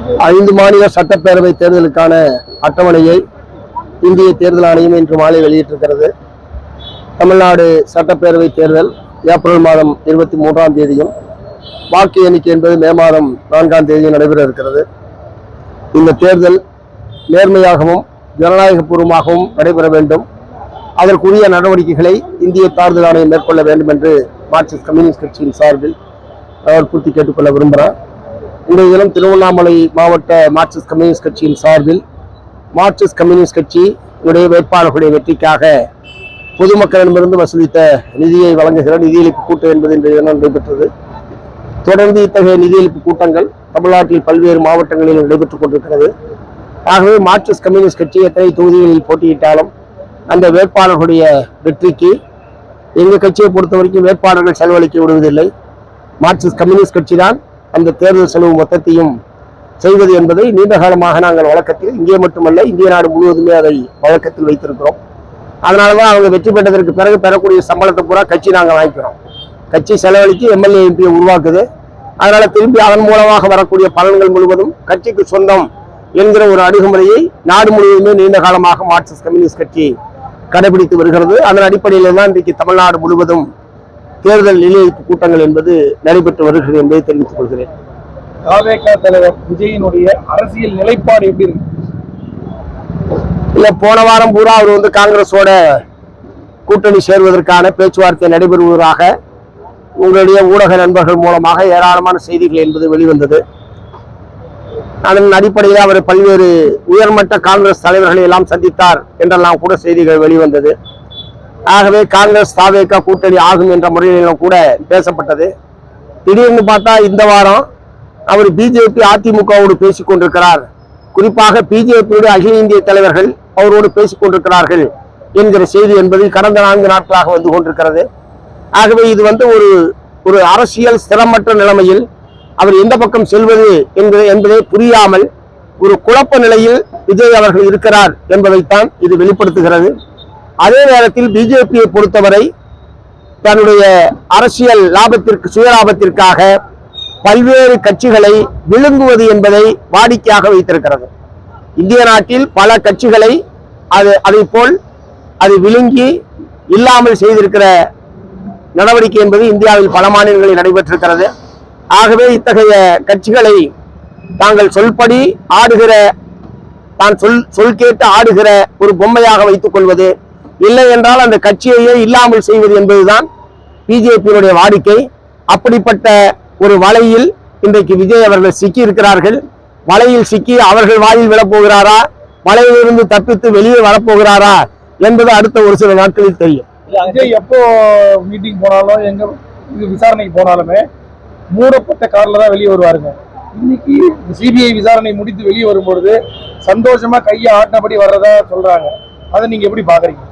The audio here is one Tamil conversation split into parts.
5 மாநில சட்டப்பேரவை தேர்தலுக்கான அட்டவணையை இந்திய தேர்தல் ஆணையம் இன்று மாலை வெளியிட்டிருக்கிறது. தமிழ்நாடு சட்டப்பேரவை தேர்தல் ஏப்ரல் மாதம் 23ஆம் தேதியும் வாக்கு எண்ணிக்கை என்பது மே மாதம் 4ஆம் தேதியும் நடைபெற இருக்கிறது. இந்த தேர்தல் நேர்மையாகவும் ஜனநாயகபூர்வமாகவும் நடைபெற வேண்டும். அதற்குரிய நடவடிக்கைகளை இந்திய தேர்தல் ஆணையம் மேற்கொள்ள வேண்டும் என்று மார்க்சிஸ்ட் கம்யூனிஸ்ட் கட்சியின் சார்பில் வற்புறுத்தி கேட்டுக்கொள்ள விரும்புகிறேன். இன்றைய தினம் திருவண்ணாமலை மாவட்ட மார்க்சிஸ்ட் கம்யூனிஸ்ட் கட்சியின் சார்பில் மார்க்சிஸ்ட் கம்யூனிஸ்ட் கட்சியினுடைய வேட்பாளர்களுடைய வெற்றிக்காக பொதுமக்களிடமிருந்து வசூலித்த நிதியை வழங்குகிற நிதியளிப்பு கூட்டம் என்பது இன்றைய தினம் நடைபெற்றது. தொடர்ந்து இத்தகைய நிதியளிப்பு கூட்டங்கள் தமிழ்நாட்டில் பல்வேறு மாவட்டங்களில் நடைபெற்றுக் கொண்டிருக்கிறது. ஆகவே மார்க்சிஸ்ட் கம்யூனிஸ்ட் கட்சி எத்தனை தொகுதிகளில் போட்டியிட்டாலும் அந்த வேட்பாளர்களுடைய வெற்றிக்கு எங்கள் கட்சியை பொறுத்த வரைக்கும் வேட்பாளர்கள் செலவழிக்க விடுவதில்லை. மார்க்சிஸ்ட் கம்யூனிஸ்ட் கட்சி தான் அந்த தேர்தல் செலவு மொத்தத்தையும் செய்வது என்பதை நீண்ட காலமாக நாங்கள் வழக்கத்தில், இங்கே மட்டுமல்ல இந்திய நாடு முழுவதுமே அதை வழக்கத்தில் வைத்திருக்கிறோம். அதனாலதான் அவங்க வெற்றி பெற்றதற்கு பிறகு பெறக்கூடிய சம்பளத்தை பூரா கட்சி நாங்கள் வாங்கிக்கிறோம். கட்சி செலவழித்து எம்எல்ஏ எம்பியை உருவாக்குது. அதனால திரும்பி அதன் மூலமாக வரக்கூடிய பலன்கள் முழுவதும் கட்சிக்கு சொந்தம் என்கிற ஒரு அணுகுமுறையை நாடு முழுவதுமே நீண்ட காலமாக மார்க்சிஸ்ட் கம்யூனிஸ்ட் கட்சி கடைபிடித்து வருகிறது. அதன் அடிப்படையில் தான் இன்றைக்கு தமிழ்நாடு முழுவதும் தேர்தல் நிலையீட்டு கூட்டங்கள் என்பது நடைபெற்று வருகிறது என்பதை தெரிவித்துக் கொள்கிறேன். தாவேகா தலைவர் விஜயினுடைய அரசியல் நிலைப்பாடு எப்படி இருக்கு? இல்ல, போன வாரம் பூரா அவர் காங்கிரஸோட கூட்டணி சேர்வதற்கான பேச்சுவார்த்தை நடைபெறுவதாக உங்களுடைய ஊடக நண்பர்கள் மூலமாக ஏராளமான செய்திகள் என்பது வெளிவந்தது. அதன் அடிப்படையில் அவர் பல்வேறு உயர்மட்ட காங்கிரஸ் தலைவர்களை எல்லாம் சந்தித்தார் என்றெல்லாம் கூட செய்திகள் வெளிவந்தது. ஆகவே காங்கிரஸ் தாவேகா கூட்டணி ஆகும் என்ற முறையிலும் கூட பேசப்பட்டது. திடீர்னு பார்த்தா இந்த வாரம் அவர் பிஜேபி அதிமுகவோடு பேசிக் கொண்டிருக்கிறார், குறிப்பாக பிஜேபியுடைய அகில இந்திய தலைவர்கள் அவரோடு பேசிக் கொண்டிருக்கிறார்கள் என்கிற செய்தி என்பது கடந்த 4 நாட்களாக வந்து கொண்டிருக்கிறது. ஆகவே இது ஒரு அரசியல் ஸ்திரமற்ற நிலைமையில் அவர் எந்த பக்கம் செல்வது என்பதை புரியாமல் ஒரு குழப்ப நிலையில் விஜய் அவர்கள் இருக்கிறார் என்பதைத்தான் இது வெளிப்படுத்துகிறது. அதே நேரத்தில் பிஜேபியை பொறுத்தவரை தன்னுடைய அரசியல் லாபத்திற்கு, சுயலாபத்திற்காக பல்வேறு கட்சிகளை விழுங்குவது என்பதை வாடிக்கையாக வைத்திருக்கிறது. இந்திய நாட்டில் பல கட்சிகளை அதை போல் அது விழுங்கி இல்லாமல் செய்திருக்கிற நடவடிக்கை என்பது இந்தியாவில் பல மாநிலங்களில் நடைபெற்றிருக்கிறது. ஆகவே இத்தகைய கட்சிகளை தாங்கள் சொல்படி ஆடுகிற, தான் சொல் கேட்டு ஆடுகிற ஒரு பொம்மையாக வைத்துக் கொள்வது, இல்லை என்றால் அந்த கட்சியையே இல்லாமல் செய்வது என்பதுதான் பிஜேபியினுடைய வாடிக்கை. அப்படிப்பட்ட ஒரு வலையில் இன்றைக்கு விஜய் அவர்கள் சிக்கி இருக்கிறார்கள். வலையில் சிக்கி அவர்கள் வாயில் விழப்போகிறாரா, வலையிலிருந்து தப்பித்து வெளியே வரப்போகிறாரா என்பது அடுத்த ஒரு சில நாட்களில் தெரியும். விஜய் எப்போ மீட்டிங் போனாலும், எங்க விசாரணைக்கு போனாலுமே மூடப்பட்ட கார்ல தான் வெளியே வருவாருங்க. இன்னைக்கு சிபிஐ விசாரணை முடித்து வெளியே வரும்பொழுது சந்தோஷமா கையை ஆட்டினபடி வர்றதா சொல்றாங்க. அதை நீங்க எப்படி பாக்குறீங்க?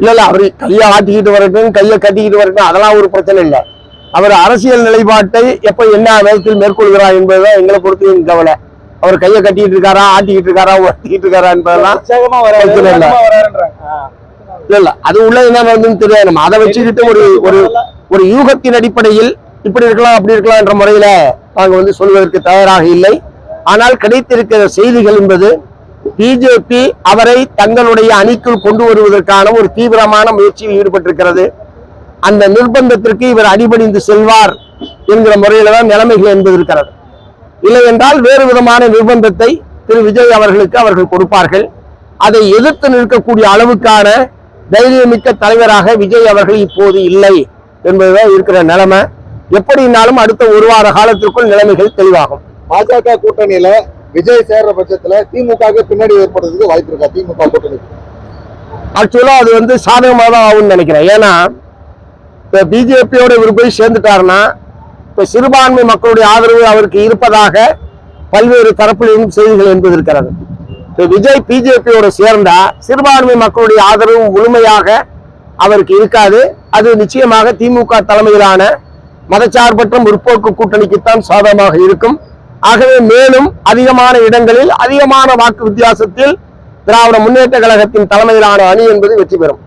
இல்ல, அவரு கையை ஆட்டிக்கிட்டு வரட்டும், கையை கட்டிக்கிட்டு வரட்டும், அதெல்லாம் ஒரு பிரச்சனை இல்லை. அவர் அரசியல் நிலைப்பாட்டை எப்ப என்ன விதத்தில் மேற்கொள்கிறார் என்பதுதான் எங்களை பொறுத்து கவலை. அவர் கையை கட்டிக்கிட்டு இருக்காரா, ஆட்டிக்கிட்டு இருக்காரா, ஒட்டிக்கிட்டு இருக்காரா என்பதெல்லாம் பிரச்சனை இல்லை. இல்ல, அது உள்ள என்ன நடந்துன்னு தெரியாது. நம்ம அதை வச்சுக்கிட்டு ஒரு யூகத்தின் அடிப்படையில் இப்படி இருக்கலாம் அப்படி இருக்கலாம் என்ற முறையில நாங்க சொல்வதற்கு தயாராக இல்லை. ஆனால் கிடைத்திருக்கிற செய்திகள் என்பது பிஜேபி அவரை தங்களுடைய அணிக்குள் கொண்டு வருவதற்கான ஒரு தீவிரமான முயற்சியில் ஈடுபட்டிருக்கிறது. அந்த நிர்பந்தத்திற்கு இவர் அடிபணிந்து செல்வார் என்கிற முறையில தான் நிலைமைகள் என்பது இருக்கிறது. இல்லை என்றால் வேறு விதமான நிர்பந்தத்தை திரு விஜய் அவர்களுக்கு அவர்கள் கொடுப்பார்கள். அதை எதிர்த்து நிற்கக்கூடிய அளவுக்கான தைரியமிக்க தலைவராக விஜய் அவர்கள் இப்போது இல்லை என்பதுதான் இருக்கிற நிலைமை. எப்படினாலும் அடுத்த ஒரு வார காலத்திற்குள் நிலைமைகள் தெளிவாகும். பாஜக கூட்டணியில விஜய் சேர்ற பட்சத்துல திமுக பின்னாடி ஏற்படுறதுக்கு வாய்ப்பு இருக்கா? திமுக கூட்டணி ஆக்சுவலா அது சாதகமாக தான் ஆகும்னு நினைக்கிறேன். ஏன்னா இப்ப பிஜேபியோட இவர் போய் சேர்ந்துட்டாருன்னா இப்ப சிறுபான்மை மக்களுடைய ஆதரவு அவருக்கு இருப்பதாக பல்வேறு தரப்பிலும் செய்திகள் என்பது இருக்கிறது. இப்ப விஜய் பிஜேபியோட சேர்ந்தா சிறுபான்மை மக்களுடைய ஆதரவு முழுமையாக அவருக்கு இருக்காது. அது நிச்சயமாக திமுக தலைமையிலான மதச்சார்பற்ற முற்போக்கு கூட்டணிக்குத்தான் சாதகமாக இருக்கும். ஆகவே மேலும் அதிகமான இடங்களில் அதிகமான வாக்கு வித்தியாசத்தில் திராவிட முன்னேற்ற கழகத்தின் தலைமையிலான அணி என்பது வெற்றி பெறும்.